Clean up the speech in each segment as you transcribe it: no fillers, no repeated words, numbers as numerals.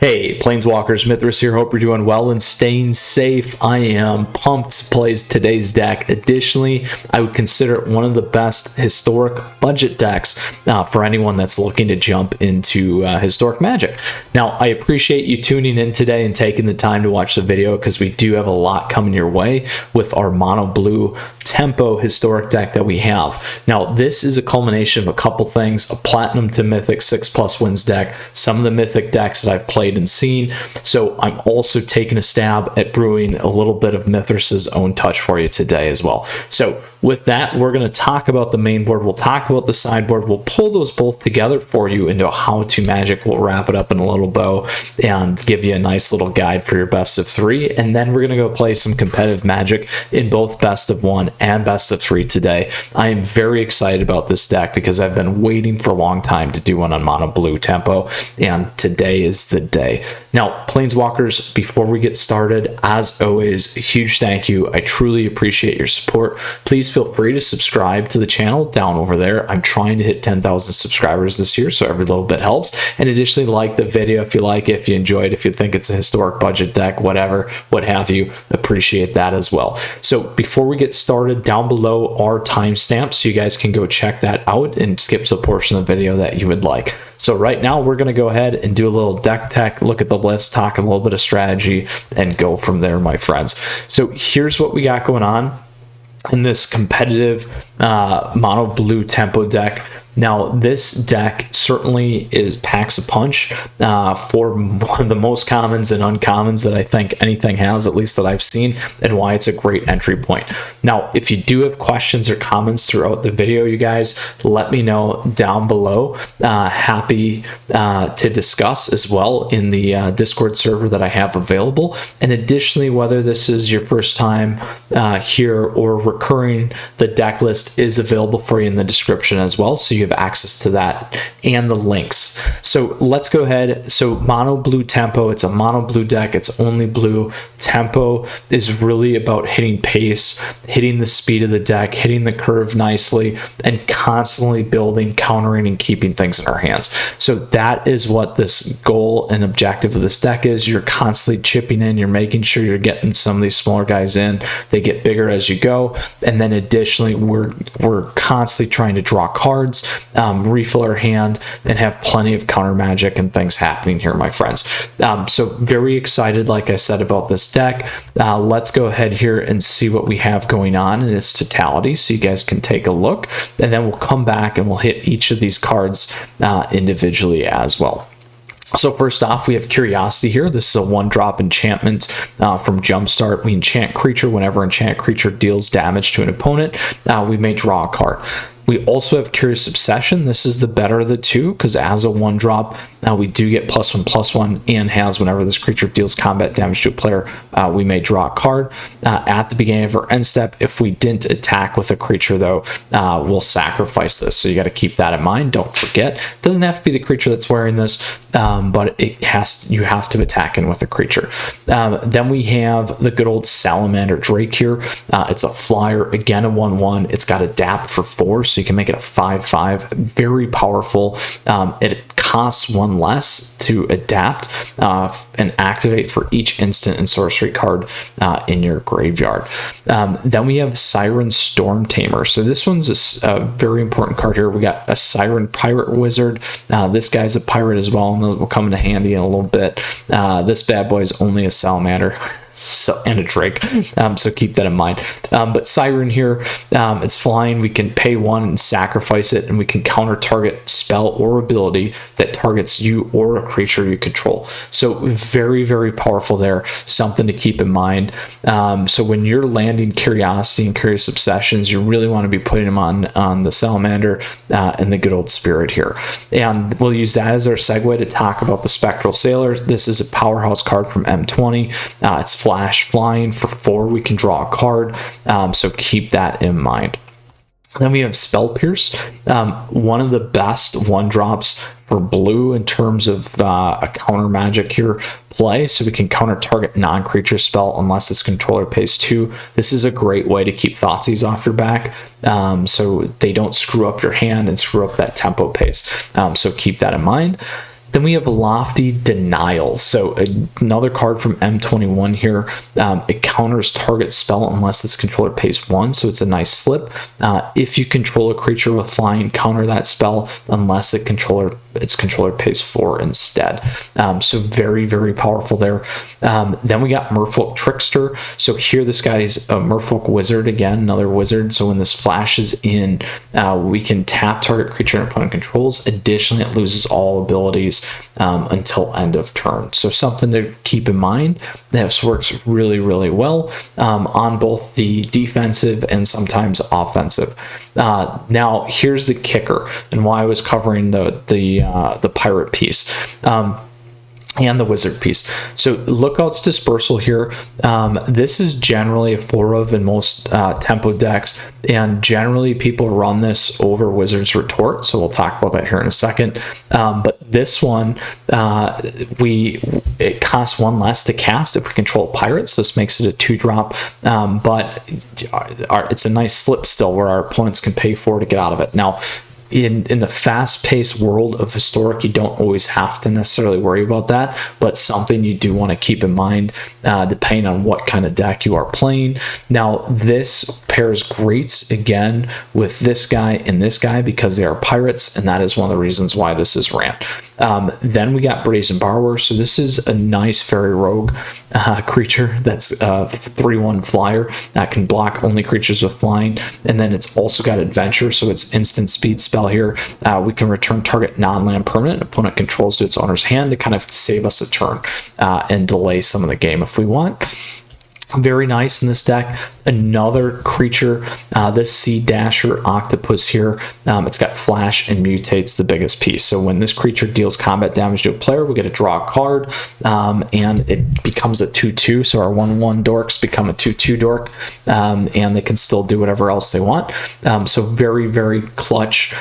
Hey, Planeswalkers, Mithras here. Hope you're doing well and staying safe. I am pumped to play today's deck. Additionally, I would consider it one of the best historic budget decks for anyone that's looking to jump into historic Magic. Now, I appreciate you tuning in today and taking the time to watch the video because we do have a lot coming your way with our mono blue tempo historic deck that we have. Now, this is a culmination of a couple things: a platinum to mythic 6+ wins deck, some of the mythic decks that I've played and seen. So I'm also taking a stab at brewing a little bit of Mithras's own touch for you today as well. So with that, we're going to talk about the main board, we'll talk about the sideboard, we'll pull those both together for you into a how-to Magic. We'll wrap it up in a little bow and give you a nice little guide for your best of 3, and then we're going to go play some competitive Magic in both best of 1 and best of 3 today. I am very excited about this deck because I've been waiting for a long time to do one on mono blue tempo, and today is the day. Now, Planeswalkers, before we get started, as always, a huge thank you. I truly appreciate your support. Please feel free to subscribe to the channel down over there. I'm trying to hit 10,000 subscribers this year, so every little bit helps. And additionally, like the video if you like it, if you enjoy it, if you think it's a historic budget deck, whatever, what have you, appreciate that as well. So before we get started, down below are timestamps, so you guys can go check that out and skip to the portion of the video that you would like. So right now, we're going to go ahead and do a little deck tech, look at the list, talk a little bit of strategy, and go from there, my friends. So here's what we got going on in this competitive mono blue tempo deck. Now, this deck certainly packs a punch for one of the most commons and uncommons that I think anything has, at least that I've seen, and why it's a great entry point. Now, if you do have questions or comments throughout the video, you guys, let me know down below. Happy to discuss as well in the Discord server that I have available. And additionally, whether this is your first time here or recurring, the deck list is available for you in the description as well, so you have access to that and the links. So let's go ahead. So mono blue tempo, it's a mono blue deck, it's only blue. Tempo is really about hitting pace, hitting the speed of the deck, hitting the curve nicely, and constantly building, countering, and keeping things in our hands. So that is what this goal and objective of this deck is. You're constantly chipping in, you're making sure you're getting some of these smaller guys in. They get bigger as you go, and then additionally we're constantly trying to draw cards, refill our hand, and have plenty of counter magic and things happening here, my friends. So very excited, like I said, about this deck. Let's go ahead here and see what we have going on in its totality so you guys can take a look, and then we'll come back and we'll hit each of these cards individually as well. So first off, we have Curiosity here. This is a 1-drop enchantment from Jumpstart. We enchant creature. Whenever enchant creature deals damage to an opponent, we may draw a card. We also have Curious Obsession. This is the better of the two because as a 1-drop, we do get +1/+1 and has whenever this creature deals combat damage to a player, we may draw a card. At the beginning of our end step, if we didn't attack with a creature though, we'll sacrifice this. So you got to keep that in mind. Don't forget. It doesn't have to be the creature that's wearing this, but you have to attack in with a creature. Then we have the good old Salamander Drake here. It's a flyer, again a 1/1. It's got adapt for 4. So you can make it a 5/5, very powerful. It costs 1 less to adapt and activate for each instant and sorcery card in your graveyard. Then we have Siren Storm Tamer. So this one's a very important card here. We got a Siren Pirate Wizard. This guy's a pirate as well, and those will come into handy in a little bit. This bad boy is only a Salamander. And a Drake, so keep that in mind. But Siren here, it's flying. We can pay 1 and sacrifice it, and we can counter target spell or ability that targets you or a creature you control. So very, very powerful there. Something to keep in mind. So when you're landing Curiosity and Curious Obsessions, you really want to be putting them on the Salamander and the good old Spirit here. And we'll use that as our segue to talk about the Spectral Sailor. This is a powerhouse card from M20. It's flash flying for 4. We can draw a card, so keep that in mind. Then we have Spell Pierce, one of the best 1-drops for blue in terms of a counter magic here play, so we can counter target non-creature spell unless its controller pays 2. This is a great way to keep Thoughtseize off your back, so they don't screw up your hand and screw up that tempo pace, so keep that in mind. Then we have Lofty Denial. So another card from M21 here. It counters target spell unless its controller pays 1, so it's a nice slip. If you control a creature with flying, counter that spell unless its controller pays 4 instead. So very, very powerful there. Then we got Merfolk Trickster. So here this guy is a Merfolk Wizard, again, another wizard. So when this flashes in, we can tap target creature and opponent controls. Additionally, it loses all abilities until end of turn. So something to keep in mind. This works really, really well on both the defensive and sometimes offensive. Now here's the kicker, and why I was covering the pirate piece. And the wizard piece. So Lookout's Dispersal here. This is generally a 4 of in most tempo decks, and generally people run this over Wizard's Retort, so we'll talk about that here in a second. But this one, it costs 1 less to cast if we control pirates, so this makes it a 2-drop, but it's a nice slip still where our opponents can pay 4 to get out of it. Now, in the fast-paced world of Historic, you don't always have to necessarily worry about that, but something you do want to keep in mind depending on what kind of deck you are playing. Now, this pairs great, again, with this guy and this guy because they are pirates, and that is one of the reasons why this is ran. Then we got Brazen Borrower. So this is a nice fairy rogue creature that's a 3/1 flyer that can block only creatures with flying, and then it's also got Adventure, so it's instant speed spell here. We can return target non-land permanent opponent controls to its owner's hand to kind of save us a turn and delay some of the game if we want. Very nice in this deck. Another creature, this Sea Dasher Octopus here, it's got flash and mutates the biggest piece. So when this creature deals combat damage to a player, we get to draw a card, and it becomes a 2/2. So our 1/1 dorks become a 2/2 dork, and they can still do whatever else they want. So very, very clutch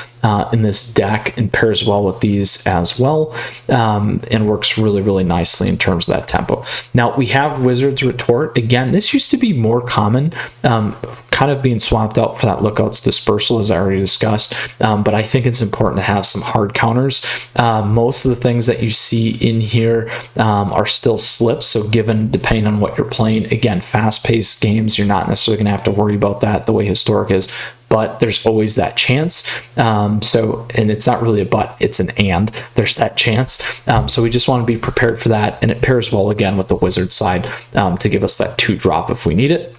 in this deck, and pairs well with these as well, and works really, really nicely in terms of that tempo. Now we have Wizard's Retort. Again, this used to be more common, kind of being swapped out for that Lookout's Dispersal, as I already discussed, but I think it's important to have some hard counters. Most of the things that you see in here are still slips, so given depending on what you're playing, again, fast-paced games, you're not necessarily going to have to worry about that the way Historic is, but there's always that chance. And it's not really a but, it's an and. There's that chance. So we just want to be prepared for that, and it pairs well again with the wizard side to give us that 2-drop if we need it.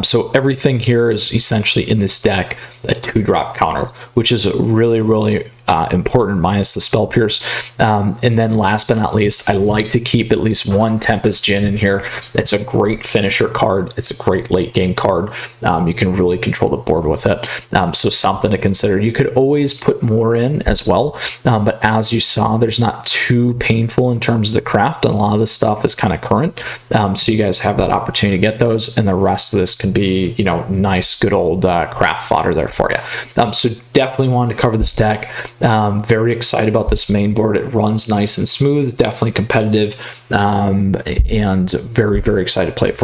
So everything here is essentially in this deck a 2-drop counter, which is really, really important, minus the Spell Pierce. And then last but not least, I like to keep at least 1 Tempest Djinn in here. It's a great finisher card. It's a great late game card. You can really control the board with it. So something to consider. You could always put more in as well, but as you saw, there's not too painful in terms of the craft, and a lot of this stuff is kind of current. So you guys have that opportunity to get those, and the rest of this can be, you know, nice, good old craft fodder there for you. So definitely wanted to cover this deck. Very excited about this main board. It runs nice and smooth, definitely competitive, and very, very excited to play it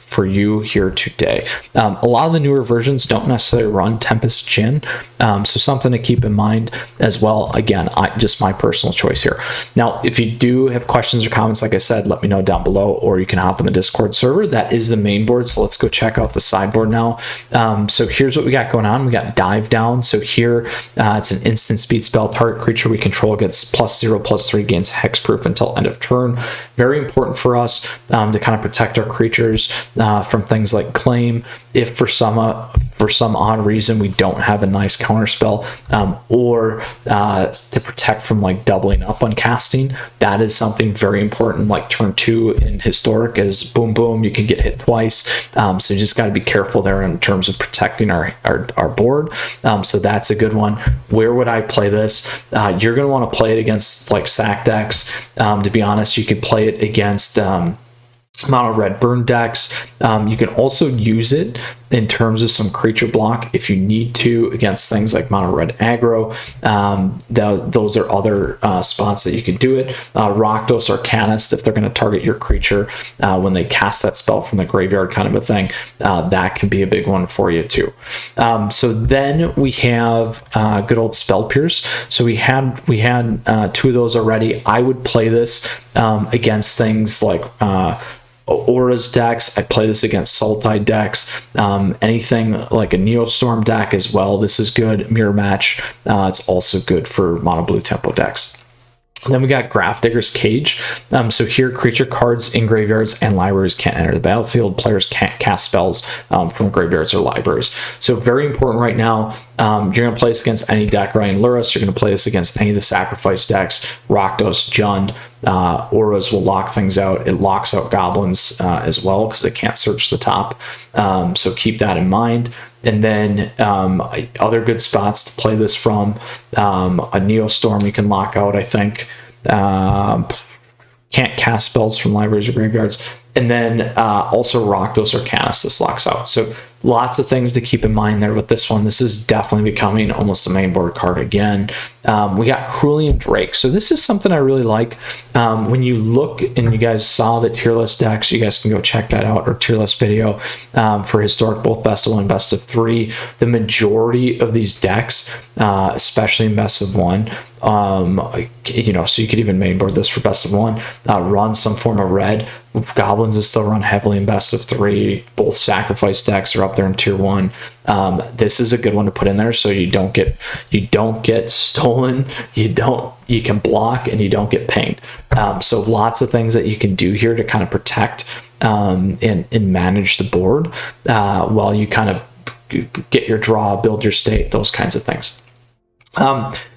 for you here today. A lot of the newer versions don't necessarily run Tempest Djinn, so something to keep in mind as well. Again, just my personal choice here. Now, if you do have questions or comments, like I said, let me know down below, or you can hop on the Discord server. That is the main board, so let's go check out the sideboard now. So here's what we got going on. We got Dive Down. So here it's an instant speed spell. Target creature we control gets +0/+3, gains hexproof until end of turn. Very important for us to kind of protect our creatures from things like claim. If for some odd reason we don't have a nice counter spell, or to protect from like doubling up on casting, that is something very important. Like turn 2 in Historic is boom boom, you can get hit twice, so you just got to be careful there in terms of protecting our board. So that's a good one. Where would I play this? You're going to want to play it against like sack decks. To be honest, you could play it against mono red burn decks. You can also use it in terms of some creature block if you need to against things like mono red aggro. Those are other spots that you could do it. Rakdos Arcanist, if they're going to target your creature when they cast that spell from the graveyard, kind of a thing, that can be a big one for you too. So then we have good old Spell Pierce. So we had 2 of those already. I would play this against things like Aura's decks. I play this against Sultai decks, anything like a Neostorm deck as well. This is good. Mirror Match, it's also good for mono blue tempo decks. Then we got Grafdigger's Cage. So here, creature cards in graveyards and libraries can't enter the battlefield. Players can't cast spells from graveyards or libraries. So very important right now. You're going to play this against any deck, Ryan Luris. You're going to play this against any of the sacrifice decks, Rakdos, Jund. Auras will lock things out. It locks out goblins as well because they can't search the top. So keep that in mind. And then other good spots to play this from, a Neostorm you can lock out, I think. Can't cast spells from libraries or graveyards. And then also Rakdos Arcanist, this locks out. So lots of things to keep in mind there with this one. This is definitely becoming almost a main board card again. We got Cerulean Drake. So this is something I really like. When you look and you guys saw the tier list decks, you guys can go check that out, or tier list video for historic, both best of 1 and best of 3. The majority of these decks, especially in best of 1, you know, so you could even mainboard this for best of 1, run some form of red. Goblins is still run heavily in best of 3. Both sacrifice decks are up there in tier 1. This is a good one to put in there so you don't get stolen, you can block, and you don't get pinged. So lots of things that you can do here to kind of protect and manage the board while you kind of get your draw, build your state, those kinds of things.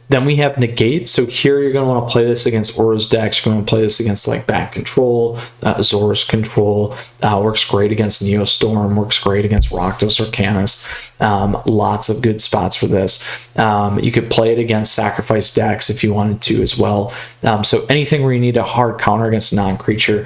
Then we have Negate. So here you're going to want to play this against Aura's decks. You're going to play this against like Bat Control, Azor's Control. Works great against Neostorm. Works great against Rakdos Arcanist. Lots of good spots for this. You could play it against Sacrifice decks if you wanted to as well. So anything where you need a hard counter against a non-creature,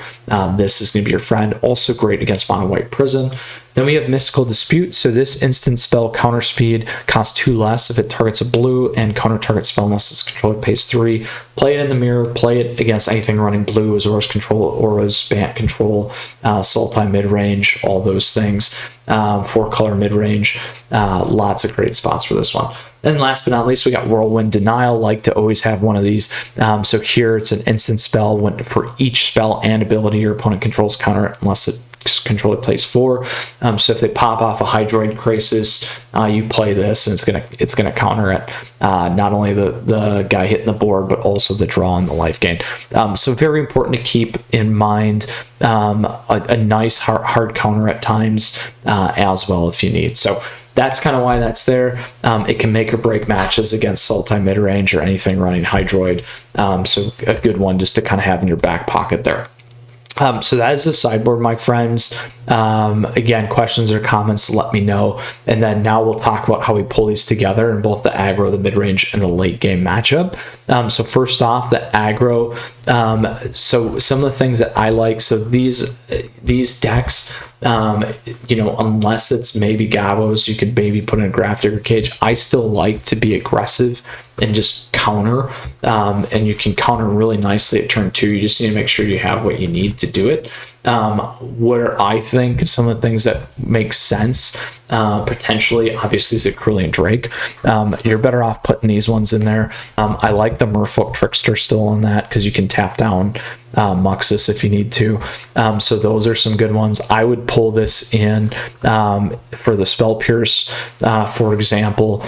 this is going to be your friend. Also great against Mono White Prison. Then we have Mystical Dispute. So this instant spell counter speed costs 2 less if it targets a blue, and counter target spell unless its controller pays 3. Play it in the mirror. Play it against anything running blue, Azor's Control, Aura's, Bant Control, Sultai mid-range, all those things. 4-color mid-range. Lots of great spots for this one. And last but not least, we got Whirlwind Denial. Like to always have one of these. So here it's an instant spell. For each spell and ability your opponent controls, counter it unless it controller plays 4. So if they pop off a Hydroid Crisis, you play this, and it's gonna counter it. Not only the guy hitting the board, but also the draw and the life gain. So very important to keep in mind. A nice hard counter at times as well if you need. So that's kind of why that's there. It can make or break matches against Sultai mid-range or anything running Hydroid. So a good one just to kind of have in your back pocket there. So that is the sideboard, my friends. Again, questions or comments, let me know. And then now we'll talk about how we pull these together in both the aggro, the mid-range, and the late game matchup. So first off, the aggro. So some of the things that I like, so these decks, you know, unless it's maybe Gabos, you could maybe put in a Grafdigger Cage. I still like to be aggressive and just counter, and you can counter really nicely at turn 2. You just need to make sure you have what you need to do it. Where I think some of the things that make sense, potentially, obviously, is a Cerulean Drake. You're better off putting these ones in there. I like the Merfolk Trickster still on that because you can tap down Muxus if you need to. So those are some good ones. I would pull this in for the Spell Pierce, for example.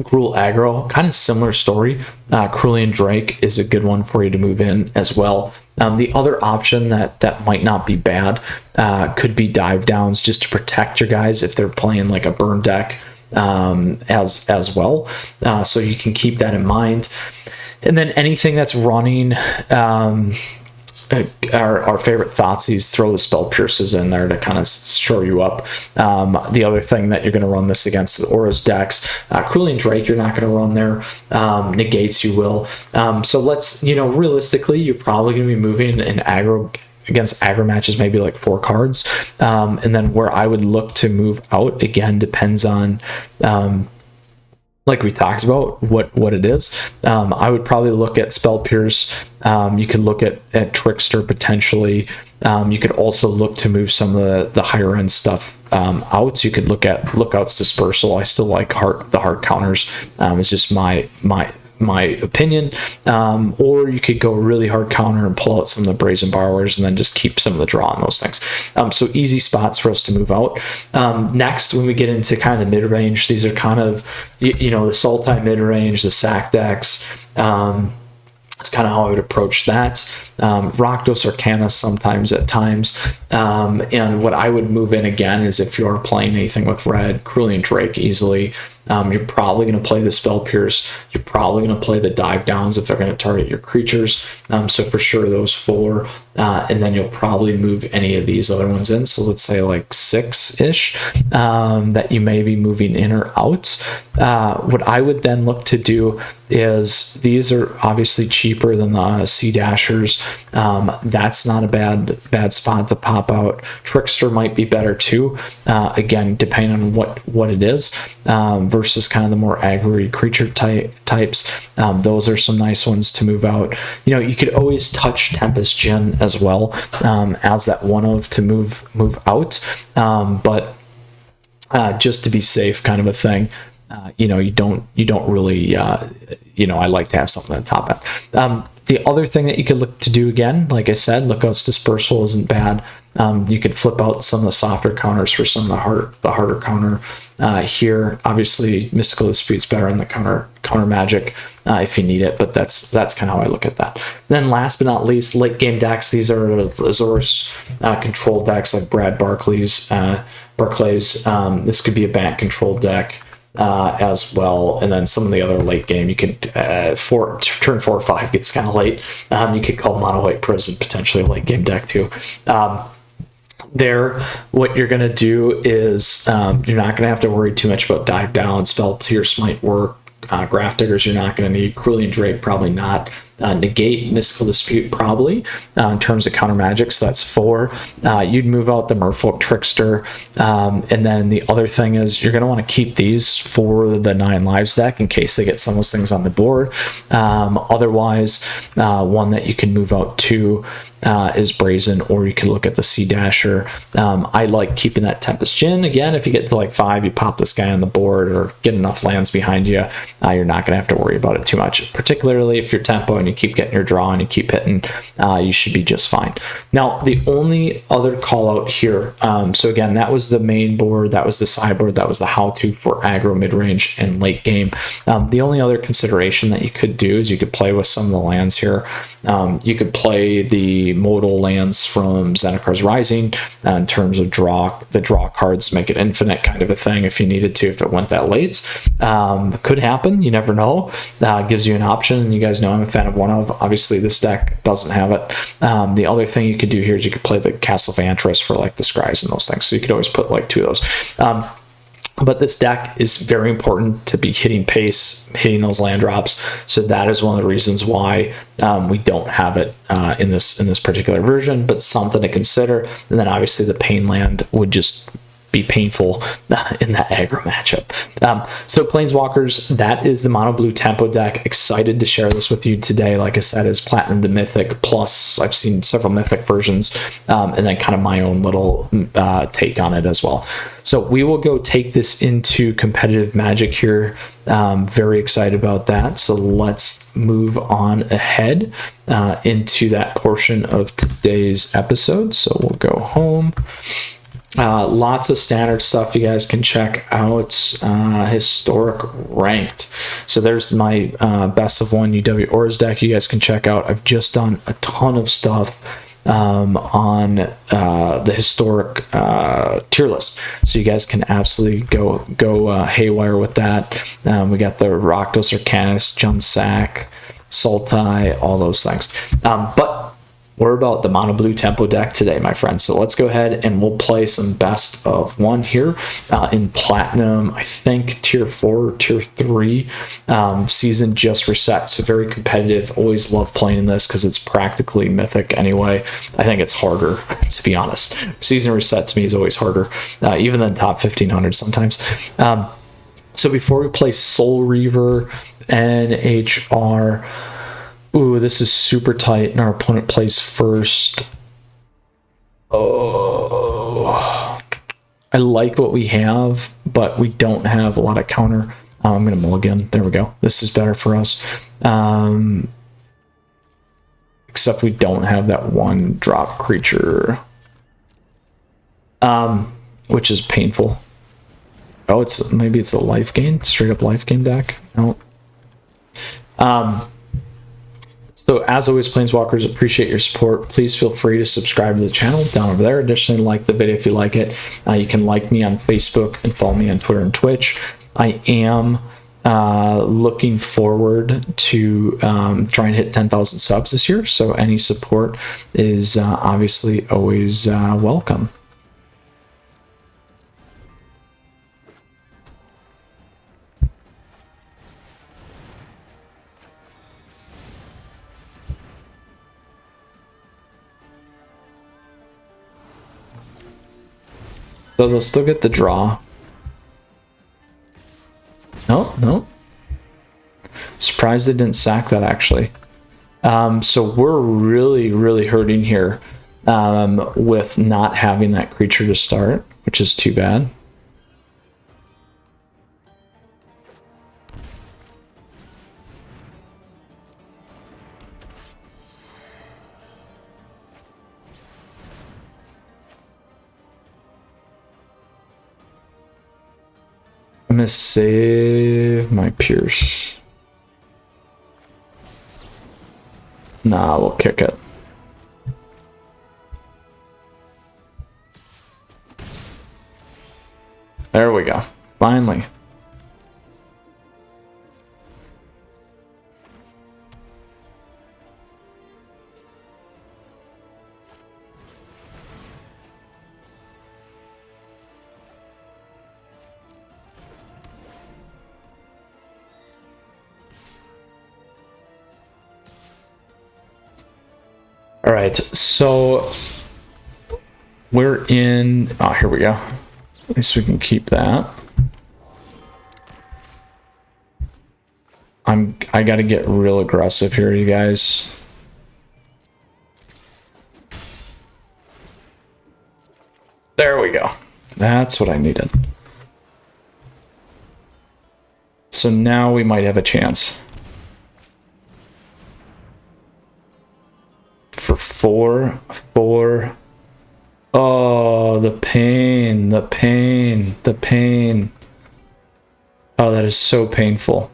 Gruul Aggro, kind of similar story. Cerulean Drake is a good one for you to move in as well. The other option that might not be bad could be Dive Downs, just to protect your guys if they're playing like a burn deck as well. So you can keep that in mind. And then anything that's running our favorite Thoughtseize, throw the Spell Pierces in there to kind of show you up. The other thing that you're going to run this against is Aura's decks. Cerulean Drake, you're not going to run there. Negates, you will. So let's, you know, realistically, you're probably going to be moving an aggro against aggro matches, maybe like 4 cards. And then where I would look to move out, again, depends on like we talked about, what it is. I would probably look at Spell Pierce. You could look at Trickster potentially. You could also look to move some of the higher end stuff out. So you could look at Lookout's Dispersal. I still like the hard counters. It's just my opinion. Or you could go really hard counter and pull out some of the Brazen Borrowers and then just keep some of the draw on those things. So easy spots for us to move out. Next, when we get into kind of the mid-range, these are kind of, you know, the Sultai mid-range, the sack decks. That's kind of how I would approach that. Rakdos Arcana sometimes at times. And what I would move in again is if you are playing anything with red, Cerulean Drake easily. You're probably going to play the Spell Pierce. You're probably going to play the Dive Downs if they're going to target your creatures. So for sure those 4. And then you'll probably move any of these other ones in. So let's say like 6-ish that you may be moving in or out. What I would then look to do is, these are obviously cheaper than the Sea Dashers. That's not a bad spot to pop out. Trickster might be better too. Again, depending on what it is, versus kind of the more aggro creature types. Those are some nice ones to move out. You know, you could always touch Tempest Djinn as well, as that one of to move out. But just to be safe, kind of a thing. You know, you don't really, you know, I like to have something at the top end. The other thing that you could look to do, again, like I said, Lookout's Dispersal isn't bad. You could flip out some of the softer counters for some of the harder counter here. Obviously, Mystical Dispute's better in the counter magic if you need it, but that's kind of how I look at that. Then last but not least, late game decks. These are Azorius control decks like Brad Barclay's. This could be a bank control deck. As well, and then some of the other late game, you could turn 4 or 5 gets kind of late. You could call Mono White Prison potentially a late game deck too. There, what you're gonna do is you're not gonna have to worry too much about Dive Down. Spell Pierce might work. Graph Diggers you're not going to need. Cerulean Drake probably not. Negate, Mystical Dispute probably in terms of counter magic, so that's 4. You'd move out the Merfolk Trickster, and then the other thing is you're going to want to keep these for the 9 lives deck in case they get some of those things on the board. Otherwise, one that you can move out to is Brazen, or you can look at the Sea Dasher. I like keeping that Tempest Djinn. Again, if you get to like 5, you pop this guy on the board or get enough lands behind you, you're not going to have to worry about it too much, particularly if you're tempo and you keep getting your draw and you keep hitting, you should be just fine. Now, the only other call out here, so again, that was the main board, that was the sideboard, that was the how-to for aggro, mid-range, and late game. The only other consideration that you could do is you could play with some of the lands here. You could play the modal lands from Zendikar's Rising in terms of the draw cards, make it infinite kind of a thing if you needed to, if it went that late. Could happen, you never know. Gives you an option, and you guys know I'm a fan of one of. Obviously, this deck doesn't have it. The other thing you could do here is you could play the Castle Vantress for like the Scries and those things, so you could always put like 2 of those. But this deck is very important to be hitting pace, hitting those land drops. So that is one of the reasons why we don't have it in this particular version, but something to consider. And then obviously the pain land would just be painful in that aggro matchup. So Planeswalkers, that is the mono blue tempo deck. Excited to share this with you today. Like I said, is Platinum to Mythic, plus I've seen several Mythic versions, and then kind of my own little take on it as well. So we will go take this into competitive Magic here. Very excited about that. So let's move on ahead into that portion of today's episode. So we'll go home. Lots of standard stuff you guys can check out. Historic ranked. So there's my best of 1 UW Auras deck you guys can check out. I've just done a ton of stuff on the historic tier list, so you guys can absolutely go haywire with that. We got the Rakdos Arcanus, Junsack, Sultai, all those things. But we're about the mono blue tempo deck today, my friends. So let's go ahead and we'll play some best of one here in platinum. I think tier 4 or tier 3. Season just reset, so very competitive. Always love playing this because it's practically mythic anyway. I think it's harder, to be honest. Season reset to me is always harder, even than top 1500 sometimes. So before we play Soul Reaver, NHR, ooh, this is super tight, and our opponent plays first. Oh, I like what we have, but we don't have a lot of counter. I'm going to mulligan. There we go. This is better for us. Except we don't have that one drop creature, which is painful. Oh, maybe it's a life gain, straight up life gain deck. No. So as always, Planeswalkers, appreciate your support. Please feel free to subscribe to the channel down over there. Additionally, like the video if you like it. You can like me on Facebook and follow me on Twitter and Twitch. I am looking forward to trying to hit 10,000 subs this year. So any support is obviously always welcome. So they'll still get the draw. No. Surprised they didn't sack that, actually. So we're really hurting here with not having that creature to start, which is too bad. I'm gonna save my Pierce. Nah, we'll kick it. There we go. Finally. All right, so we're in, oh, here we go. At least we can keep that. I gotta get real aggressive here, you guys. There we go. That's what I needed. So now we might have a chance. For 4. Oh, the pain. Oh, that is so painful.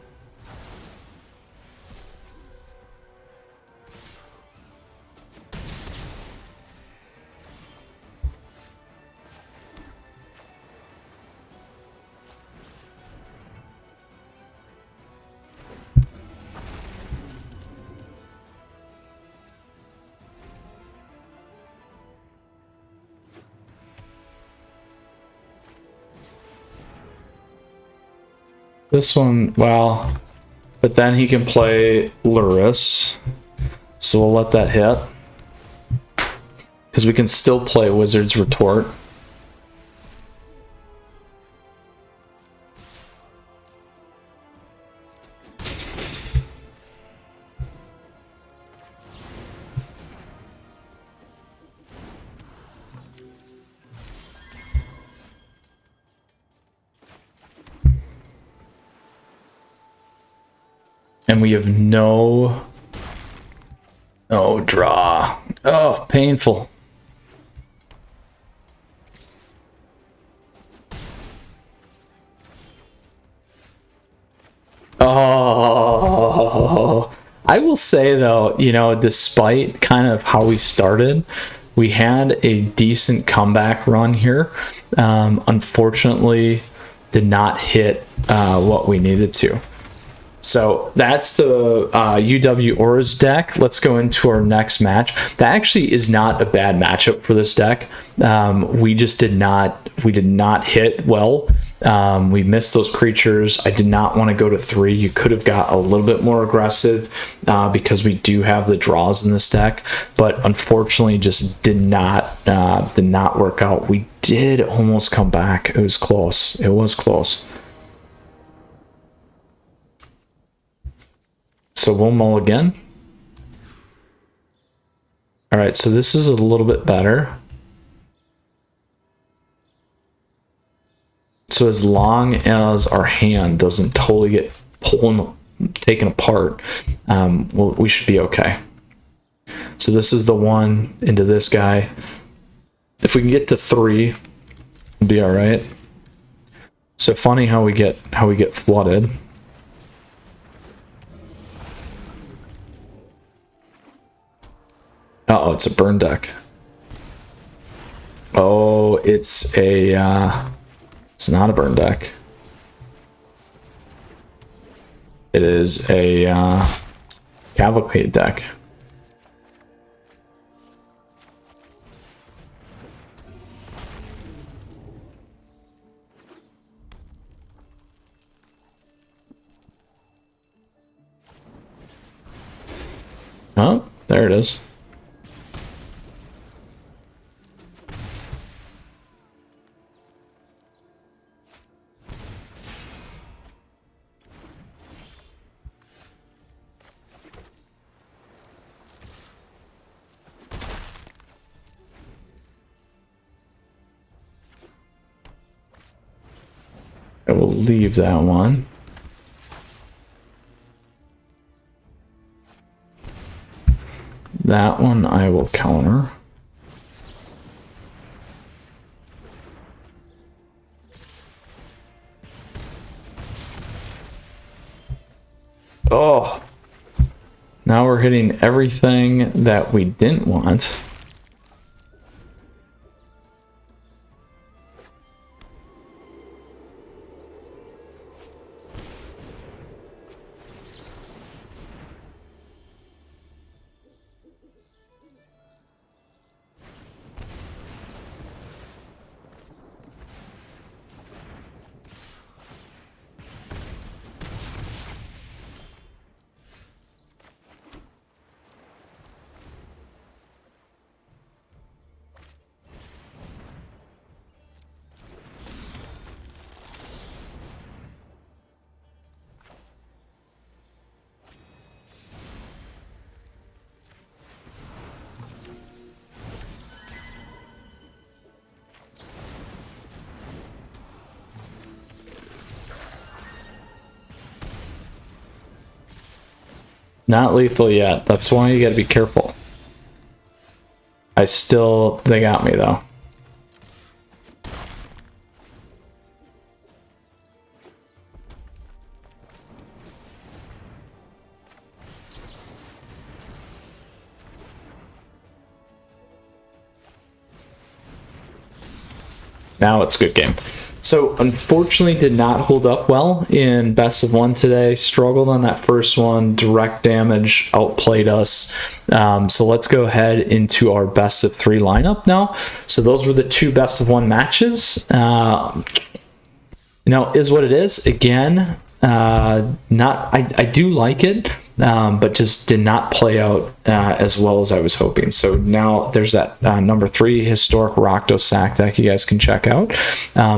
This one, well, but then he can play Luris, so we'll let that hit. Because we can still play Wizard's Retort. And we have no draw. Oh, painful. Oh, I will say though, you know, despite kind of how we started, we had a decent comeback run here. Unfortunately, did not hit what we needed to. So that's the UW Auras deck. Let's go into our next match. That actually is not a bad matchup for this deck. We did not hit well. We missed those creatures. I did not want to go to 3. You could have got a little bit more aggressive because we do have the draws in this deck, but unfortunately just did not work out. We did almost come back. It was close. It was close. So we'll mull again. All right, so this is a little bit better. So as long as our hand doesn't totally get taken apart, we should be okay. So this is the one into this guy. If we can get to 3, we'll be all right. So funny how we get flooded. Uh-oh, it's a burn deck. Oh, it's a it's not a burn deck. It is a cavalcade deck. Oh, there it is. I will leave that one. That one I will counter. Oh, now we're hitting everything that we didn't want. Not lethal yet. That's why you gotta be careful. They got me though. Now it's a good game. So unfortunately did not hold up well in best of 1 today. Struggled on that first one. Direct damage outplayed us. So let's go ahead into our best of 3 lineup now. So those were the 2 best of 1 matches. Is what it is. Again, I do like it. But just did not play out as well as I was hoping. So now there's that number 3 historic Rakdos sack deck you guys can check out.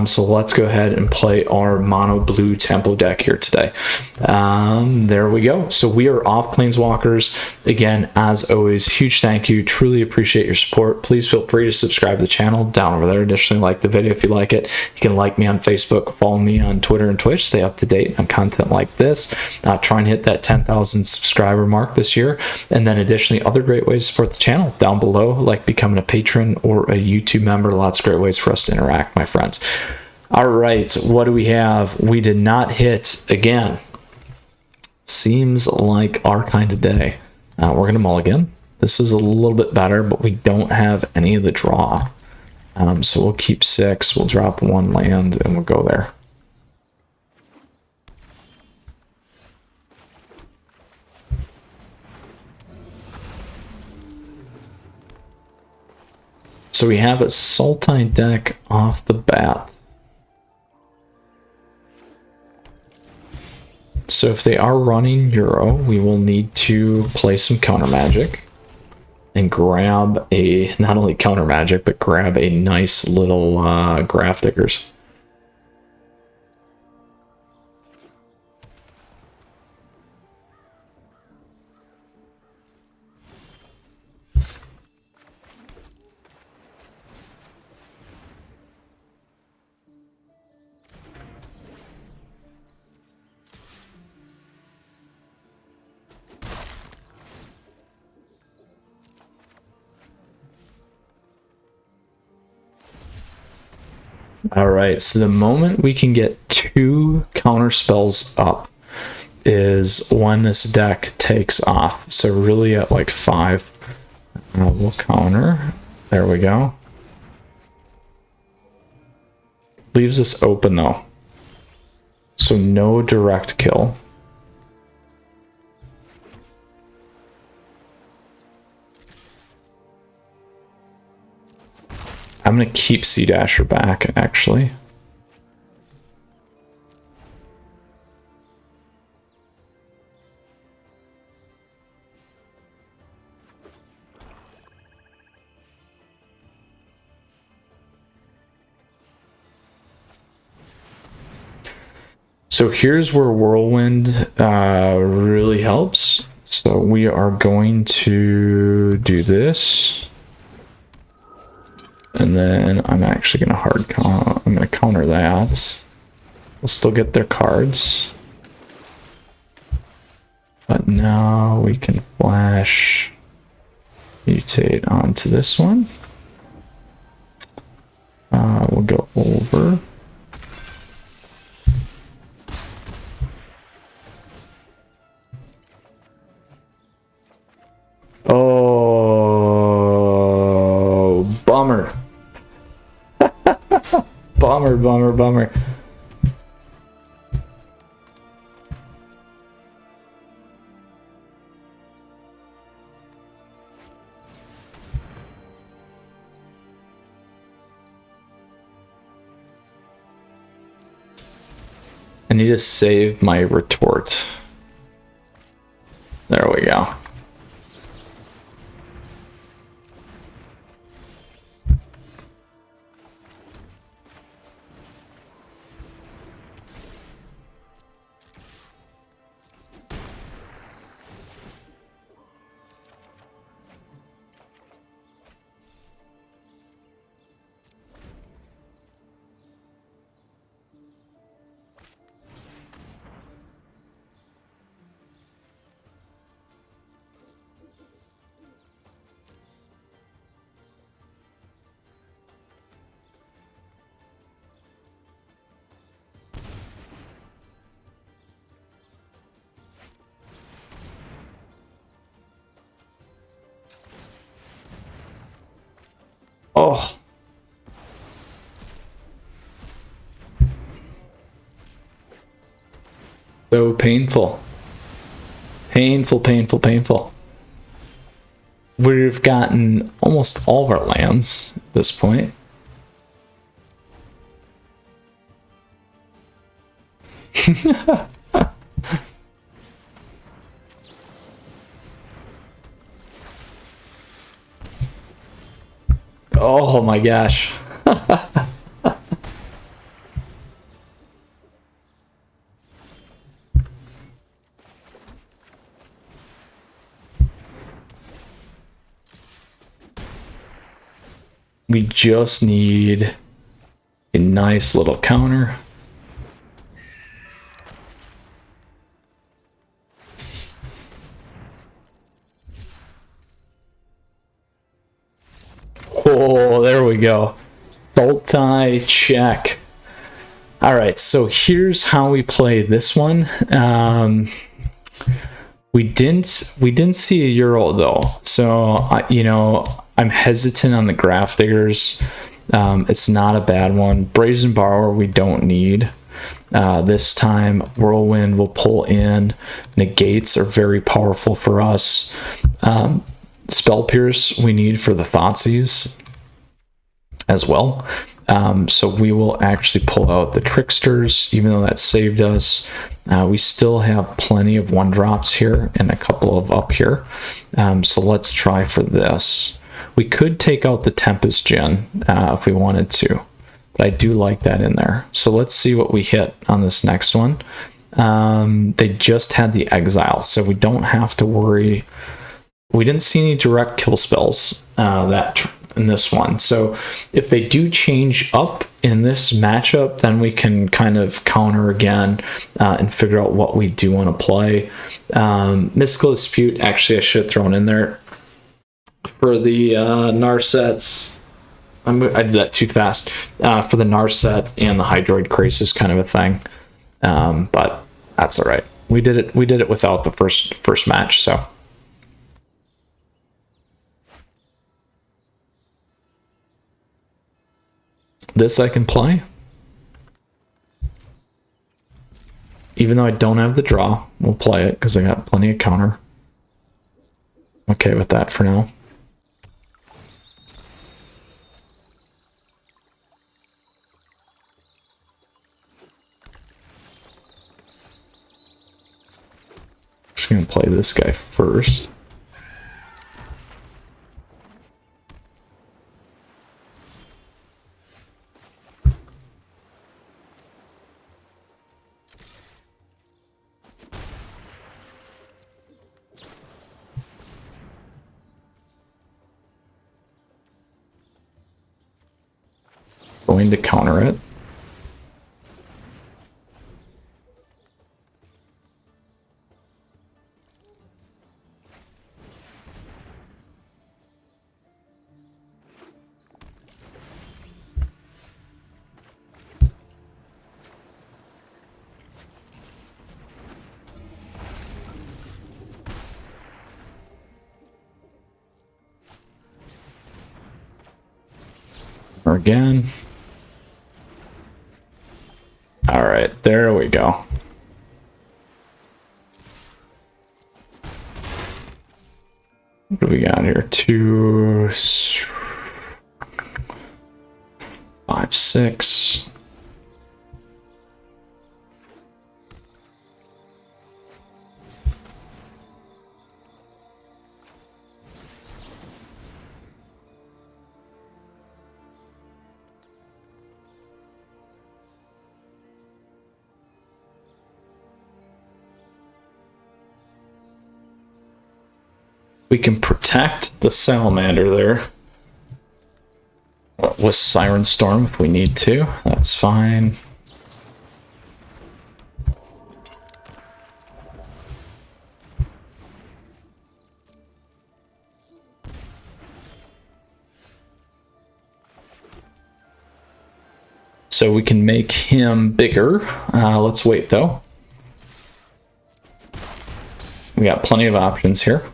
So let's go ahead and play our mono blue tempo deck here today. There we go. So we are off Planeswalkers. Again, as always, huge thank you. Truly appreciate your support. Please feel free to subscribe to the channel down over there. Additionally, like the video if you like it. You can like me on Facebook, follow me on Twitter and Twitch. Stay up to date on content like this. Try and hit that 10,000 subscriber mark this year, and then additionally other great ways to support the channel down below, like becoming a patron or a YouTube member. Lots of great ways for us to interact, my friends. All right, what do we have? We did not hit again. Seems like our kind of day. We're gonna mulligan. This is a little bit better, but we don't have any of the draw, so we'll keep 6. We'll drop 1 land and we'll go there. So we have a sultai deck off the bat. So if they are running Euro, we will need to play some counter magic and grab a, not only counter magic, but grab a nice little graph diggers. All right, so the moment we can get 2 counter spells up is when this deck takes off. So really at like 5, we'll counter. There we go. Leaves us open though. So no direct kill. I'm going to keep Sea Dasher back, actually. So here's where Whirlwind really helps. So we are going to do this. And then I'm actually going to I'm going to counter that. We'll still get their cards. But now we can flash mutate onto this one. We'll go over. Oh, bummer. Bummer, bummer, bummer. I need to save my retort. There we go. Oh. So painful. Painful, painful, painful. We've gotten almost all of our lands at this point. Oh my gosh. We just need a nice little counter. Oh, there we go. Sultai check. All right, so here's how we play this one. We didn't see a Euro though, so you know, I'm hesitant on the graph diggers. It's not a bad one. Brazen Borrower we don't need. This time Whirlwind will pull in. Negates are very powerful for us. Spell Pierce we need for the Thoughtseize. as well. So we will actually pull out the Tricksters, even though that saved us. We still have plenty of 1-drops here and a couple of up here. So let's try for this. We could take out the Tempest Djinn if we wanted to, but I do like that in there. So let's see what we hit on this next one. They just had the Exile, so we don't have to worry. We didn't see any direct kill spells in this one. So if they do change up in this matchup, then we can kind of counter again and figure out what we do want to play. Mystical Dispute, actually I should have thrown in there for the Narsets. I did that too fast. For the Narset and the Hydroid Crisis kind of a thing. But that's all right. We did it without the first match, so. This I can play. Even though I don't have the draw, we'll play it because I got plenty of counter. Okay with that for now. Just gonna play this guy first. Going to counter it. Again. All right, there we go. What do we got here? 2, 5, 6. We can protect the Salamander there with Siren Storm if we need to. That's fine. So we can make him bigger. Let's wait though. We got plenty of options here.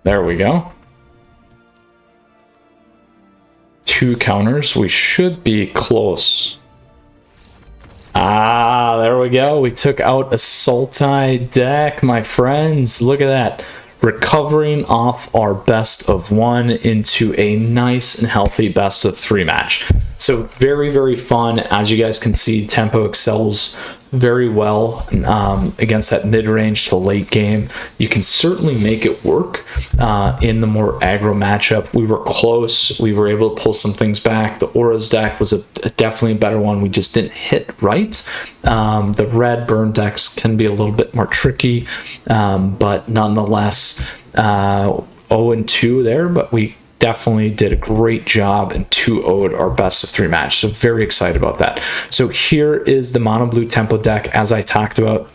There we go. 2 counters. We should be close. Ah, there we go. We took out a sultai deck, my friends. Look at that. Recovering off our best of 1 into a nice and healthy best of 3 match. So very, very fun. As you guys can see, Tempo excels very well against that mid-range to late game. You can certainly make it work in the more aggro matchup. We were close. We were able to pull some things back. The Auras deck was definitely a better one. We just didn't hit right. The red burn decks can be a little bit more tricky, but nonetheless, 0-2 there, but we definitely did a great job and 2-0'd our best of 3 match. So very excited about that. So here is the mono blue tempo deck. As I talked about,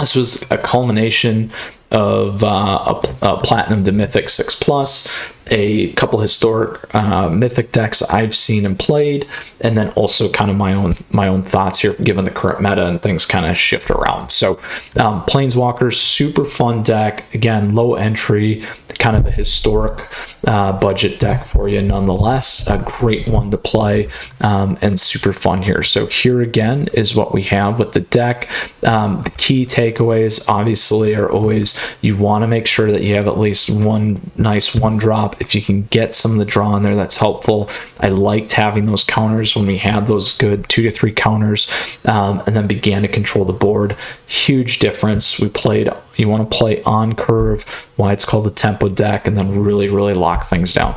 this was a culmination of a platinum to mythic 6+, a couple historic mythic decks I've seen and played, and then also kind of my own thoughts here given the current meta and things kind of shift around. So Planeswalkers, super fun deck. Again, low entry, kind of a historic budget deck for you nonetheless. A great one to play, and super fun here. So here again is what we have with the deck. The key takeaways obviously are always, you want to make sure that you have at least one nice one drop. If you can get some of the draw in there, that's helpful. I liked having those counters when we had those good 2 to 3 counters, and then began to control the board. Huge difference. We played, you want to play on curve, why it's called the tempo deck, and then really lock things down.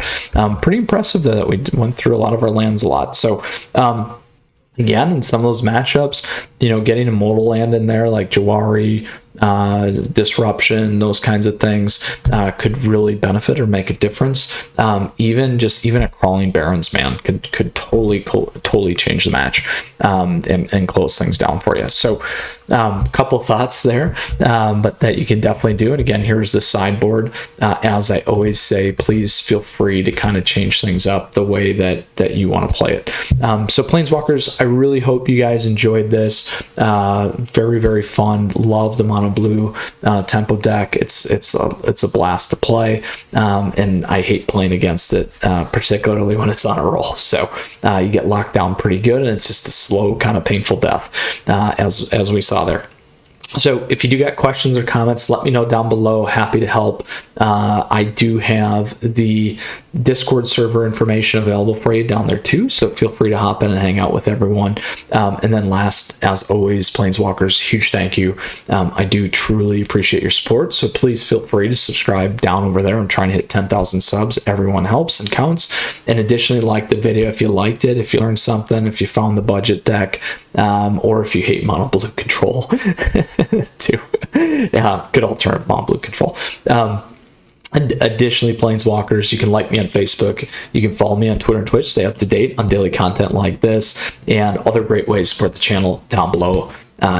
Pretty impressive though that we went through a lot of our lands a lot. So again, in some of those matchups, you know, getting a modal land in there like Jawari, disruption, those kinds of things could really benefit or make a difference. Even a crawling barons, man, could totally change the match, and close things down for you. So couple thoughts there, but that you can definitely do. And again, here's the sideboard. As I always say, please feel free to kind of change things up the way that you want to play it. So Planeswalkers, I really hope you guys enjoyed this. Very fun. Love the mono blue tempo deck. It's a blast to play, and I hate playing against it, particularly when it's on a roll. So you get locked down pretty good, and it's just a slow, kind of painful death, as we saw there. So if you do got questions or comments, let me know down below. Happy to help. I do have the Discord server information available for you down there too, so feel free to hop in and hang out with everyone. And then last, as always, Planeswalkers, huge thank you. I do truly appreciate your support, so please feel free to subscribe down over there. I'm trying to hit 10,000 subs. Everyone helps and counts. And additionally, like the video if you liked it, if you learned something, if you found the budget deck, or if you hate mono blue control too. Yeah, good alternative mono blue control. And additionally, Planeswalkers, you can like me on Facebook, you can follow me on Twitter and Twitch, stay up to date on daily content like this, and other great ways to support the channel down below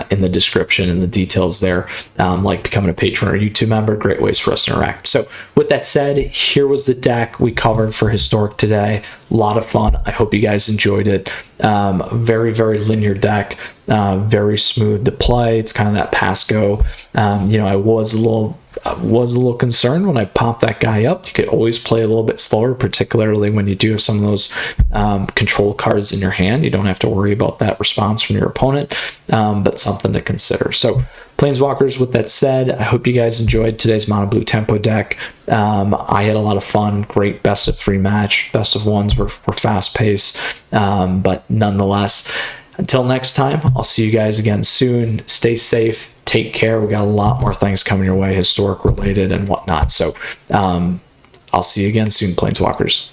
in the description and the details there, like becoming a patron or YouTube member. Great ways for us to interact. So with that said, here was the deck we covered for Historic today. A lot of fun. I hope you guys enjoyed it. Very linear deck, very smooth to play. It's kind of that pass go. You know, I was a little concerned when I popped that guy up. You could always play a little bit slower, particularly when you do have some of those control cards in your hand. You don't have to worry about that response from your opponent, but something to consider. So Planeswalkers, with that said, I hope you guys enjoyed today's mono blue tempo deck. I had a lot of fun. Great best of 3 match. Best of 1s were fast paced, but nonetheless, until next time, I'll see you guys again soon. Stay safe. Take care. We got a lot more things coming your way, historic related and whatnot. So I'll see you again soon, Planeswalkers.